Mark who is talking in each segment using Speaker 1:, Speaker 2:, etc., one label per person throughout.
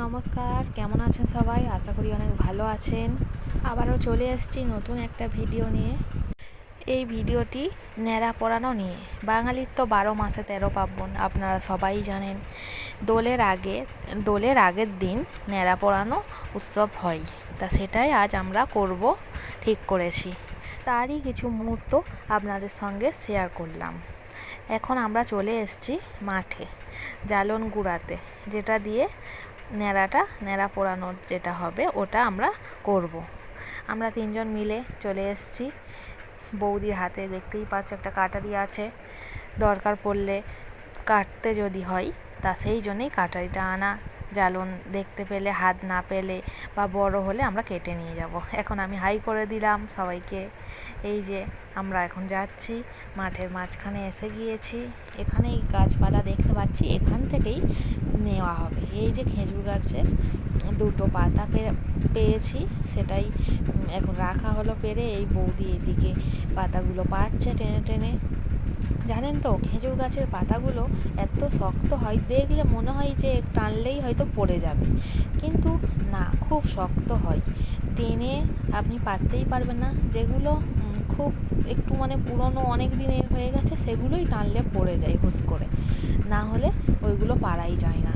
Speaker 1: নমস্কার, কেমন আছেন সবাই? আশা করি অনেক ভালো আছেন। আবারও চলে এসেছি নতুন একটা ভিডিও নিয়ে। এই ভিডিওটি ন্যাড়া পরানো নিয়ে। বাঙালির তো 12 মাসে 13 পার্বণ, আপনারা সবাই জানেন। দোলের আগের দিন ন্যাড়া পরানো উৎসব হয়, তা সেটাই আজ আমরা করব ঠিক করেছি। তারই কিছু মুহূর্ত আপনাদের সঙ্গে শেয়ার করলাম। এখন আমরা চলে এসেছি মাঠে জ্বালন গুঁড়াতে, যেটা দিয়ে ন্যাড়া পোড়ানোর যেটা হবে ওটা আমরা করব। আমরা 3 জন মিলে চলে এসেছি। বৌদির হাতে দেখতেই পাচ্ছ একটা কাটারি আছে, দরকার পড়লে কাটতে যদি হয় তা সেই জন্যেই কাটারিটা আনা। জ্বালন দেখতে পেলে, হাত না পেলে বা বড় হলে আমরা কেটে নিয়ে যাব। এখন আমি হাই করে দিলাম সবাইকে। এই যে আমরা এখন যাচ্ছি, মাঠের মাঝখানে এসে গিয়েছি। এখানেই গাছপালা দেখতে পাচ্ছি, এখান থেকেই নেওয়া হবে। এই যে খেজুর গাছের 2টো পাতা পেয়েছি, সেটাই এখন রাখা হলো পেরে। এই বৌদি এদিকে পাতাগুলো পাড়ছে টেনে টেনে। জানেন তো, খেজুর গাছের পাতাগুলো এত শক্ত হয়, দেখলে মনে হয় যে টানলেই হয়তো পড়ে যাবে, কিন্তু না, খুব শক্ত হয়। টেনে আপনি পারতেই পারবেন না। যেগুলো খুব একটু পুরনো, অনেক দিনের হয়ে গেছে, সেগুলোই টানলে পড়ে যায় হুস করে, না হলে ওইগুলো পারাই যায় না।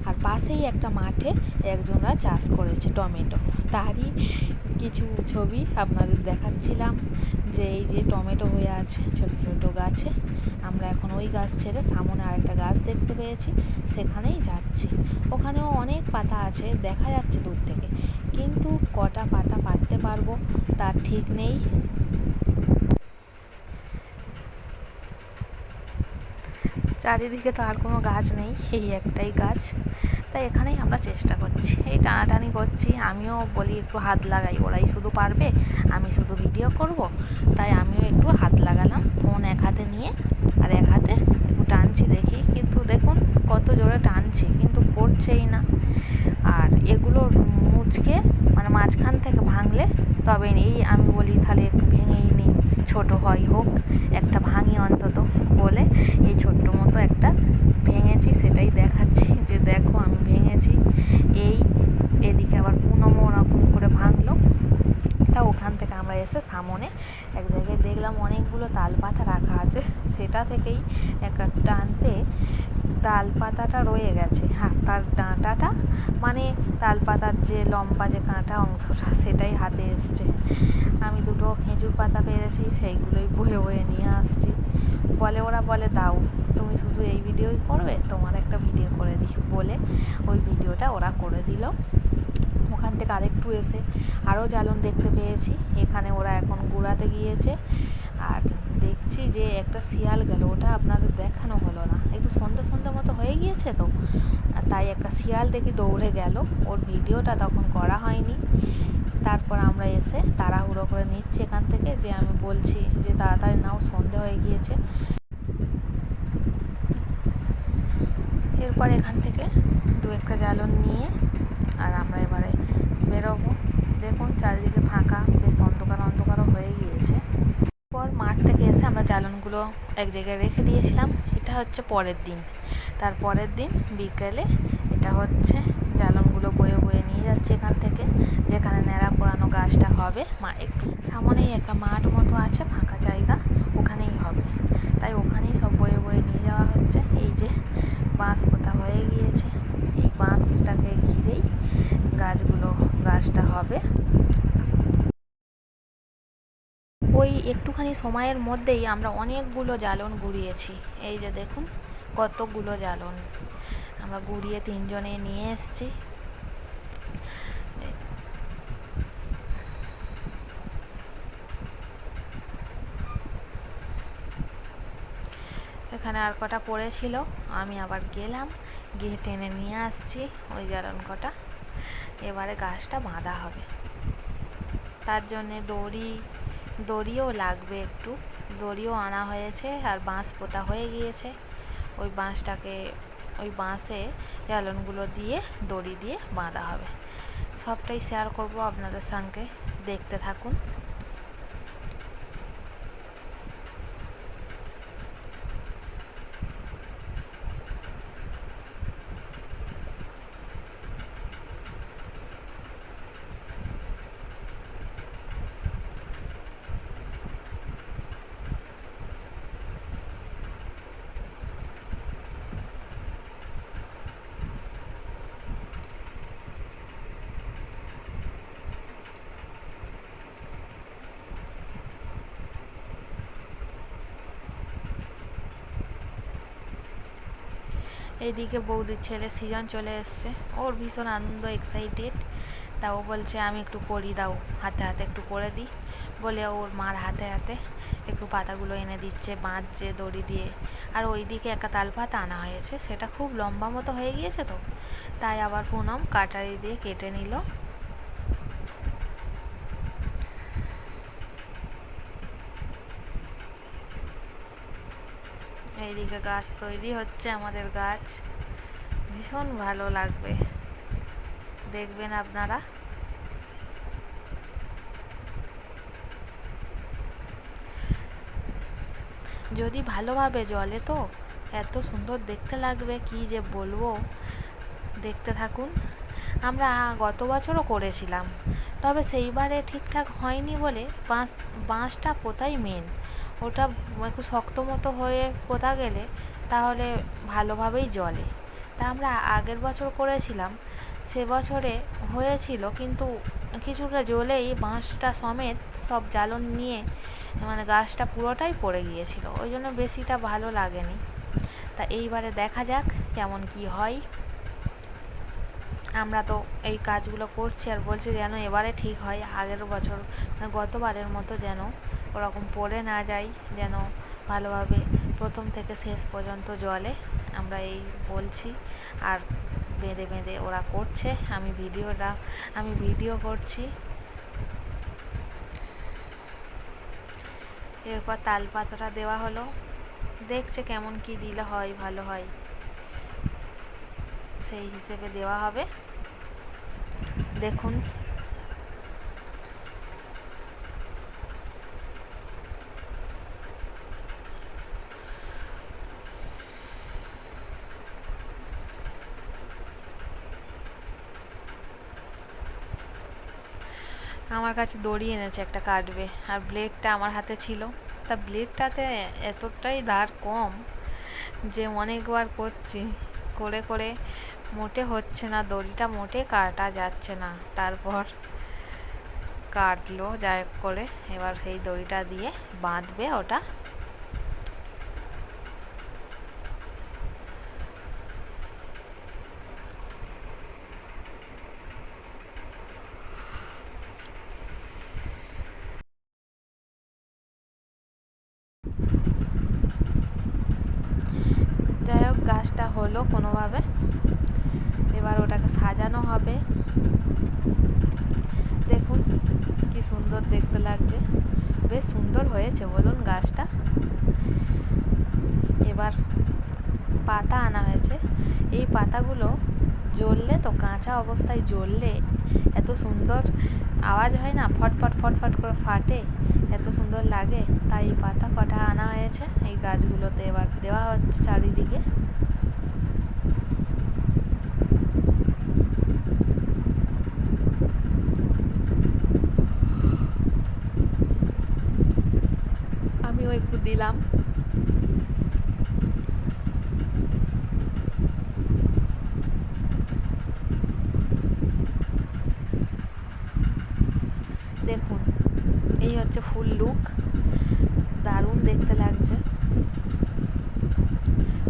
Speaker 1: আর পাশেই একটা মাঠে একজনরা চাষ করেছে টমেটো, তারই কিছু ছবি আপনাদের দেখাচ্ছিলাম। যে এই যে টমেটো হয়ে আছে ছোটো ছোটো গাছে। আমরা এখন ওই গাছ ছেড়ে সামনে আরেকটা গাছ দেখতে পেয়েছি, সেখানেই যাচ্ছি। ওখানেও অনেক পাতা আছে, দেখা যাচ্ছে দূর থেকে, কিন্তু কটা পাতা পাততে পারবো তার ঠিক নেই। চারিদিকে তো আর কোনো গাছ নেই, এই একটাই গাছ, তাই এখানেই আমরা চেষ্টা করছি। এই টানাটানি করছি, আমিও বলি একটু হাত লাগাই, ওরাই শুধু পারবে, আমি শুধু ভিডিও করব, তাই আমিও একটু হাত লাগালাম। ফোন এক হাতে নিয়ে আর এক হাতে একটু টানছি, দেখি। কিন্তু দেখুন কত জোরে টানছি, কিন্তু পড়ছেই না। আর এগুলো মুচকে মাঝখান থেকে ভাঙলে তবে এই আমি বলি তাহলে একটু ভেঙেই নিই, ছোটো হয় হোক, একটা ভাঙি অন্তত বলে এই ছোট্ট মতো একটা ভেঙেছি, সেটাই দেখাচ্ছি যে দেখো আমি ভেঙেছি। এদিকে আবার পুনম ওরকম করে ভাঙলো। তা ওখান থেকে আমরা এসে সামনে এক জায়গায় দেখলাম অনেকগুলো তাল পাতা রাখা আছে, সেটা থেকেই একটা টানতে তাল পাতাটা রয়ে গেছে, আর তার ডাঁটাটা তাল পাতার যে লম্বা যে কাঁটা অংশটা, সেটাই হাতে এসছে। আমি 2টো খেজুর পাতা পেরেছি, সেইগুলোই বয়ে বয়ে নিয়ে আসছি। ওরা বলে দাও, তুমি শুধু এই ভিডিওই করবে, তোমার একটা ভিডিও করে দিই বলে ওই ভিডিওটা ওরা করে দিল। ওখান থেকে আরেকটু এসে আরও জ্বালন দেখতে পেয়েছি, এখানে ওরা এখন গুঁড়াতে গিয়েছে। আর দেখছি যে একটা শিয়াল গেল, ওটা আপনাদের দেখানো হলো না, একটু সন্ধে সন্ধে মতো হয়ে গিয়েছে তো, তাই একটা শিয়াল দেখি দৌড়ে গেল, ওর ভিডিওটা তখন করা হয়নি। তারপর আমরা এসে তাড়াহুড়ো করে নিচ্ছি এখান থেকে, যে আমি বলছি যে তাড়াতাড়ি নাও, সন্ধে হয়ে গিয়েছে। এরপর এখান থেকে 2-একটা জ্বালন নিয়ে আর আমরা এবারে বেরোবো। দেখুন চারিদিকে ফাঁকা, বেশ অন্ধকার অন্ধকারও হয়ে গিয়েছে। পর মাঠ থেকে এসে আমরা জ্বালনগুলো এক জায়গায় রেখে দিয়েছিলাম। এটা হচ্ছে পরের দিন। তার পরের দিন বিকেলে এটা হচ্ছে জ্বালনগুলো বয়ে বয়ে নিয়ে যাচ্ছে এখান থেকে, যেখানে ন্যাড়া পোড়ানো গাছটা হবে। একটু সামনেই একটা মাঠ মতো আছে, ফাঁকা জায়গা, ওখানেই হবে, তাই ওখানেই সব বয়ে বয়ে নিয়ে যাওয়া হচ্ছে। এই যে বাঁশ পোতা হয়ে গিয়েছে, এই বাঁশটাকে ঘিরেই গাছটা হবে। ওই একটুখানি সময়ের মধ্যেই আমরা অনেকগুলো জ্বালন গুঁড়িয়েছি। এই যে দেখুন কতগুলো জ্বালন আমরা গুঁড়িয়ে 3 জনে নিয়ে এসেছি। এখানে আর কটা পড়েছিল, আমি আবার গেলাম, গিয়ে টেনে নিয়ে আসছি ওই জ্বালন কটা। এবারে গাছটা বাঁধা হবে, তার জন্যে দড়িও লাগবে, একটু দড়িও আনা হয়েছে, আর বাঁশ পোতা হয়ে গিয়েছে। ওই বাঁশে জ্বালনগুলো দিয়ে দড়ি দিয়ে বাঁধা হবে। সবটাই শেয়ার করব আপনাদের সঙ্গে, দেখতে থাকুন। এইদিকে বৌদির ছেলে সৃজন চলে এসছে, ওর ভীষণ আনন্দ, এক্সাইটেড। তা ও বলছে আমি একটু করি দাও, হাতে হাতে একটু করে দিই বলে ওর মার হাতে হাতে একটু পাতাগুলো এনে দিচ্ছে, বাঁধছে দড়ি দিয়ে। আর ওইদিকে একটা তালপাতা আনা হয়েছে, সেটা খুব লম্বা মতো হয়ে গিয়েছে, তো তাই আবার পুনম কাটারি দিয়ে কেটে নিল। এইদিকে গাছ তৈরি হচ্ছে, আমাদের গাছ ভীষণ ভালো লাগবে, দেখবেন আপনারা। যদি ভালোভাবে জলে তো এত সুন্দর দেখতে লাগবে, কি যে বলবো, দেখতে থাকুন। আমরা গত বছরও করেছিলাম, তবে সেইবারে ঠিকঠাক হয়নি বলে বাঁশটা পোতাই মেন, ওটা একটু শক্ত মতো হয়ে পোতা গেলে তাহলে ভালোভাবেই জ্বলে। তা আমরা আগের বছর করেছিলাম, সে বছরে হয়েছিল, কিন্তু কিছুটা জ্বলেই বাঁশটা সমেত সব জ্বালন নিয়ে মানে গাছটা পুরোটাই পড়ে গিয়েছিল, ওই জন্য বেশিটা ভালো লাগেনি। তা এইবারে দেখা যাক কেমন কি হয়। আমরা তো এই কাজগুলো করছি আর বলছি যেন এবারে ঠিক হয়, আগের বছর গতবারের মতো যেন ওরকম পড়ে না যায়, যেন ভালোভাবে প্রথম থেকে শেষ পর্যন্ত জ্বলে, আমরা এই বলছি। আর বেঁধে বেঁধে ওরা করছে, আমি ভিডিও করছি। এরপর তালপাতাটা দেওয়া হলো, দেখছে কেমন কি দিলে হয়, ভালো হয়, সেই হিসেবে দেওয়া হবে। দেখুন আমার কাছে দড়ি এনেছে একটা, কাটবে, আর ব্লেডটা আমার হাতে ছিল। তা ব্লেডটাতে এতটাই ধার কম যে অনেকবার করছি, করে করে মোটে হচ্ছে না, দড়িটা মোটে কাটা যাচ্ছে না। তারপর কাটলো যাই হোক করে, এবার সেই দড়িটা দিয়ে বাঁধবে ওটা। যাই হোক গাছটা হলো কোনোভাবে, এবার ওটাকে সাজানো হবে। দেখুন কি সুন্দর দেখতে লাগছে, বেশ সুন্দর হয়েছে বলুন গাছটা। এবার পাতা আনা হয়েছে, এই পাতাগুলো জ্বললে তো, কাঁচা অবস্থায় জ্বললে এত সুন্দর আওয়াজ হয় না, ফটফট ফটফট করে ফাটে, এত সুন্দর লাগে। তাই এই পাতা কটা আনা হয়েছে, এই গাছগুলোতে এবার দেওয়া হচ্ছে চারিদিকে। আমিও একটু দিলাম। দেখুন এই হচ্ছে ফুল লুক, দারুণ দেখতে লাগছে।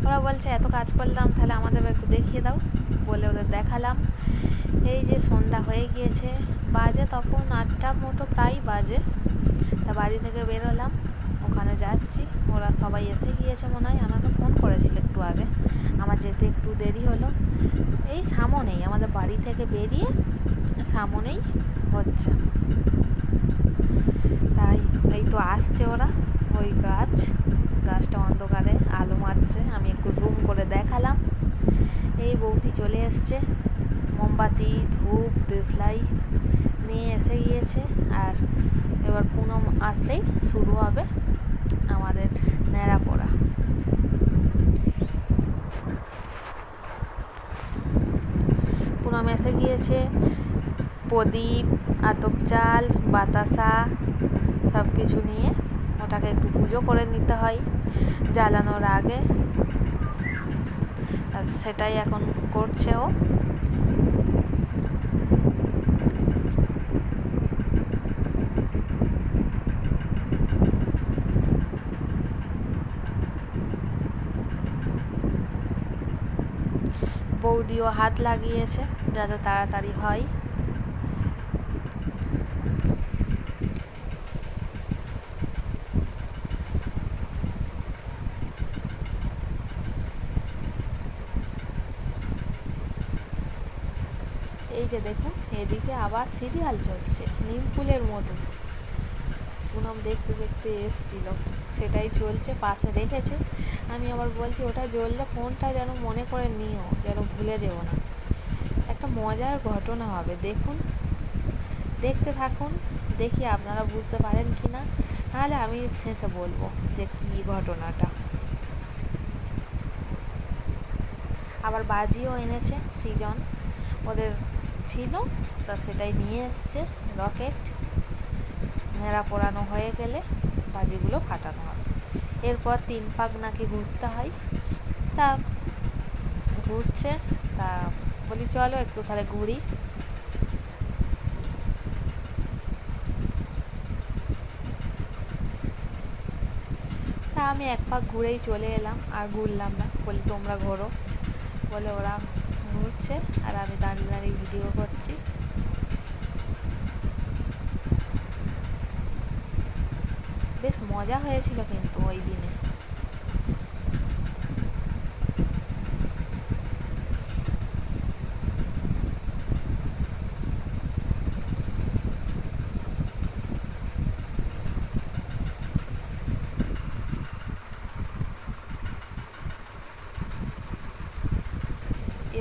Speaker 1: ওরা বলছে এত কাজ করলাম, তাহলে আমাদের একটু দেখিয়ে দাও বলে ওদের দেখালাম। এই যে সন্ধ্যা হয়ে গিয়েছে, বাজে তখন 8টার মতো প্রায় বাজে। তা বাড়ি থেকে বেরোলাম, ওখানে যাচ্ছি, ওরা সবাই এসে গিয়েছে মনে হয়, আমাকে ফোন করেছিল একটু আগে, আমার যেতে একটু দেরি হলো। এই সামনেই আমাদের বাড়ি থেকে বেরিয়ে সামনেই হচ্ছে, তাই এই তো আসছে ওরা। ওই গাছটা অন্ধকারে আলো মারছে, আমি একটু জুম করে দেখালাম। এই বৌদি চলে এসছে, মোমবাতি ধূপ দেশলাই নিয়ে এসে গিয়েছে। আর এবার পুনম আসলেই শুরু হবে আমাদের ন্যাড়া পোড়া। পুনম এসে গিয়েছে, প্রদীপ, আতপ চাল, বাতাসা সব কিছু নিয়ে ওটাকে একটু পুজো করে নিতে হয় জ্বালানোর আগে, আর সেটাই এখন করছে ও। বৌদিও হাত লাগিয়েছে যাতে তাড়াতাড়ি হয়। এই যে দেখুন, এদিকে আবার সিরিয়াল চলছে নিমপুলের মতো। পুনম দেখতে দেখতে এসছিল, সেটাই চলছে, পাশে রেখেছে। আমি আবার বলছি ওটা জ্বললে ফোনটা যেন মনে করে নিও, যেন ভুলে যেও না। একটা মজার ঘটনা হবে, দেখুন, দেখতে থাকুন, দেখি আপনারা বুঝতে পারেন কি না, তাহলে আমি শেষে বলবো যে কি ঘটনাটা। আবার বাজিও এনেছে সৃজন, ওদের ছিল তা সেটাই নিয়ে এসছে। রকেট নেড়া পোড়ানো হয়ে গেলে বাজিগুলো ফাটানো হবে। এরপর 3 পাক নাকি ঘুরতে হয়, তা ঘুরছে, তা বলি চলো একটু তাহলে ঘুরি। তা আমি 1 পাক ঘুরেই চলে এলাম, আর ঘুরলাম না, বলি তোমরা ঘোরো। বলে ওরা ঘুরছে আর আমি দাঁড়িয়ে দাঁড়িয়ে ভিডিও করছি। বেশ মজা হয়েছিল কিন্তু ওই দিনে।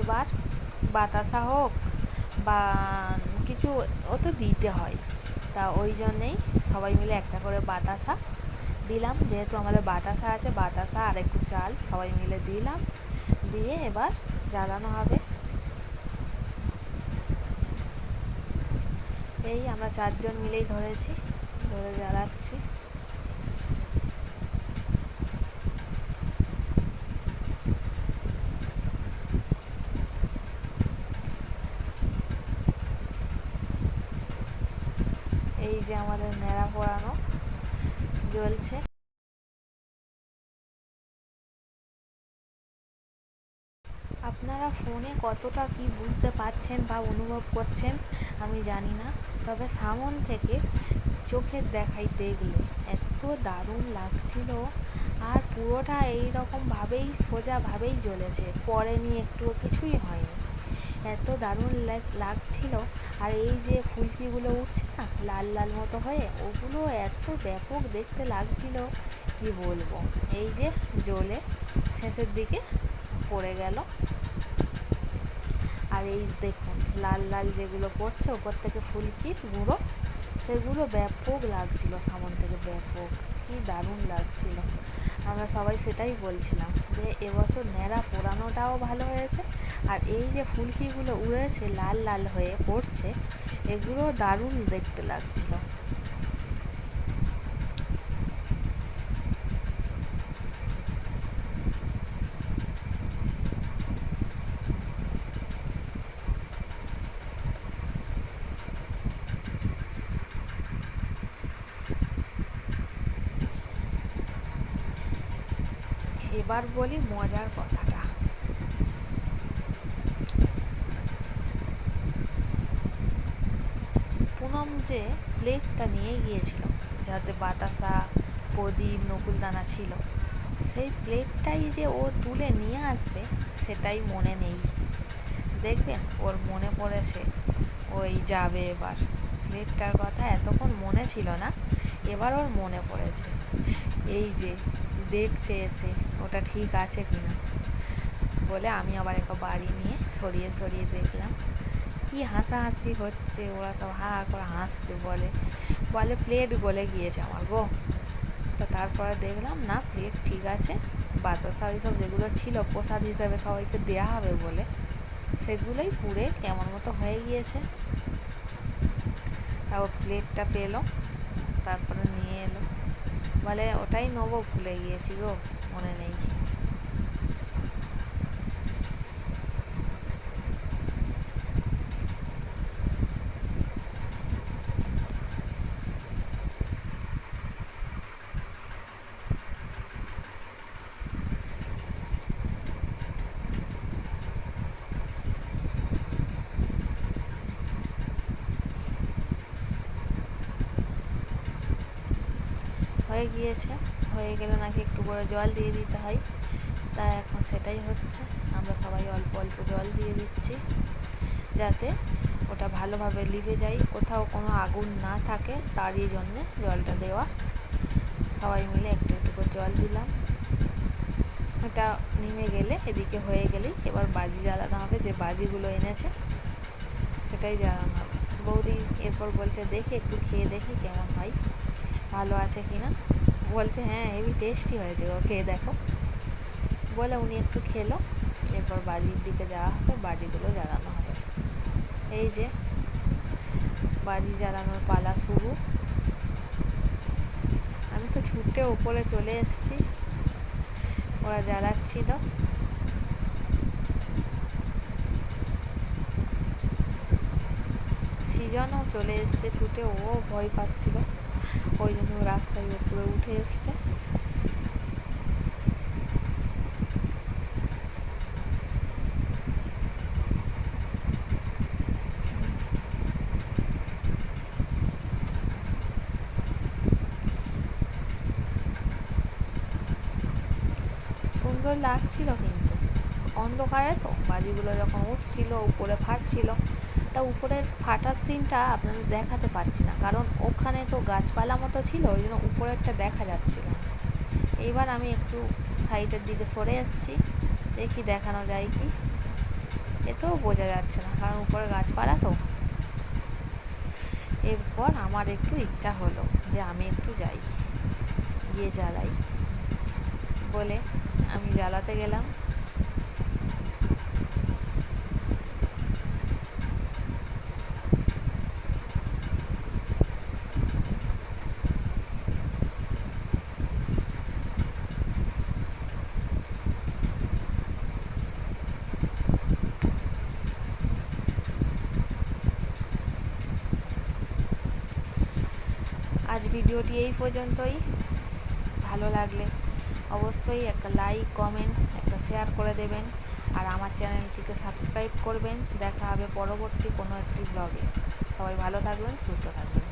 Speaker 1: এবার বাতাসা হোক বা কিছু, ও তো দিতে হয়, তা ওই জন্যেই সবাই মিলে একটা করে বাতাসা দিলাম। যেহেতু আমাদের বাতাসা আছে, বাতাসা আর একটু চাল সবাই মিলে দিলাম, দিয়ে এবার জ্বালানো হবে। এই আমরা 4 জন মিলেই ধরেছি, ধরে জ্বালাচ্ছি। এই যে আমাদের নেড়া পোড়ানো জ্বলছে। আপনারা ফোনে কতটা কি বুঝতে পারছেন বা অনুভব করছেন আমি জানি না, তবে সামন থেকে চোখের দেখাই দেখলে এত দারুণ লাগছিল। আর পুরোটা এইরকমভাবেই সোজাভাবেই জ্বলেছে, পড়েনি, একটুও কিছুই হয়নি, এত দারুণ লাগছিল। আর এই যে ফুলকিগুলো উঠছে না লাল লাল মতো হয়ে, ওগুলো এত ব্যাপক দেখতে লাগছিল কি বলবো। এই যে জ্বলে শেষের দিকে পড়ে গেল। আর এই দেখুন লাল লাল যেগুলো পড়ছে ওপর থেকে ফুলকির গুঁড়ো, সেগুলো ব্যাপক লাগছিল সামন থেকে, ব্যাপক কি দারুণ লাগছিল। আমরা সবাই সেটাই বলছিলাম যে এবছর ন্যাড়া পোড়ানোটাও ভালো হয়েছে, আর এই যে ফুলকিগুলো উড়েছে লাল লাল হয়ে পড়ছে, এগুলো দারুণ দেখতে লাগছিল। এবার বলি মজার কথাটা। পুনম যে প্লেটটা নিয়ে গিয়েছিল যাতে বাতাসা, প্রদীপ, নকুলদানা ছিল, সেই প্লেটটাই যে ও তুলে নিয়ে আসবে সেটাই মনে নেই। দেখবেন ওর মনে পড়েছে, ওই যাবে এবার। প্লেটটার কথা এতক্ষণ মনে ছিল না, এবার ওর মনে পড়েছে। এই যে দেখছে এসে ওটা ঠিক আছে কিনা বলে, আমি আবার একটা বাড়ি নিয়ে সরিয়ে সরিয়ে দেখলাম। কি হাসাহাসি হচ্ছে, ওরা সব হা হা করে হাসছে, বলে বলে প্লেট গলে গিয়েছে আমার গো। তো তারপরে দেখলাম না, প্লেট ঠিক আছে। বাতাসা ওইসব যেগুলো ছিল প্রসাদ হিসাবে সবাইকে দেয়া হবে বলে, সেগুলোই পুড়ে কেমন মতো হয়ে গিয়েছে। তারপর প্লেটটা পেলো, তারপরে নিয়ে এলো, বলে ওটাই নেবো, ভুলে গিয়েছি গো, মনে নেই। হয়ে গিয়েছে, হয়ে গেলে নাকি একটু করে জল দিয়ে দিতে হয়, তাই এখন সেটাই হচ্ছে। আমরা সবাই অল্প অল্প জল দিয়ে দিচ্ছি যাতে ওটা ভালোভাবে লিভে যায়, কোথাও কোনো আগুন না থাকে, তারই জন্যে জলটা দেওয়া। সবাই মিলে একটু একটু করে জল দিলাম। এটা নেমে গেলে, এদিকে হয়ে গেলেই এবার বাজি জ্বালানো হবে। যে বাজিগুলো এনেছে সেটাই জ্বালানো হবে। বৌদি এরপর বলছে দেখি একটু খেয়ে দেখি কেমন হয়, ভালো আছে কি না। বলছে হ্যাঁ হেভি টেস্টি হয়েছে, ও খেয়ে দেখো বলে উনি একটু খেলো। এরপর বাজির দিকে যাওয়া হবে, বাজিগুলো জ্বালানো হবে। এই যে বাজি জ্বালানোর পালা শুরু। আমি তো ছুটে উপরে চলে এসেছি, ওরা জ্বালাচ্ছিল। সৃজনও চলে এসছে ছুটে, ও ভয় পাচ্ছিল, ওই জন্য রাস্তায় উপরে উঠে এসছে। সুন্দর লাগছিল, কিন্তু অন্ধকারে তো বাজিগুলো যখন উঠছিল উপরে ফাটছিল, তা উপরের ফাটার সিনটা আপনাদের দেখাতে পারছি না, কারণ ওখানে তো গাছপালা মতো ছিল, ওই জন্য উপরেরটা দেখা যাচ্ছিল না। এইবার আমি একটু সাইডের দিকে সরে এসেছি, দেখি দেখানো যায় কি। এতেও বোঝা যাচ্ছে না, কারণ উপরে গাছপালা তো। এরপর আমার একটু ইচ্ছা হলো যে আমি একটু যাই, গিয়ে জ্বালাই বলে আমি জ্বালাতে গেলাম। আজ ভিডিওটি এই পর্যন্তই। ভালো লাগলে অবশ্যই একটা লাইক, কমেন্ট, একটা শেয়ার করে দেবেন, আর আমার চ্যানেলটিকে সাবস্ক্রাইব করবেন। দেখা হবে পরবর্তী কোনো একটি ব্লগে। সবাই ভালো থাকবেন, সুস্থ থাকবেন।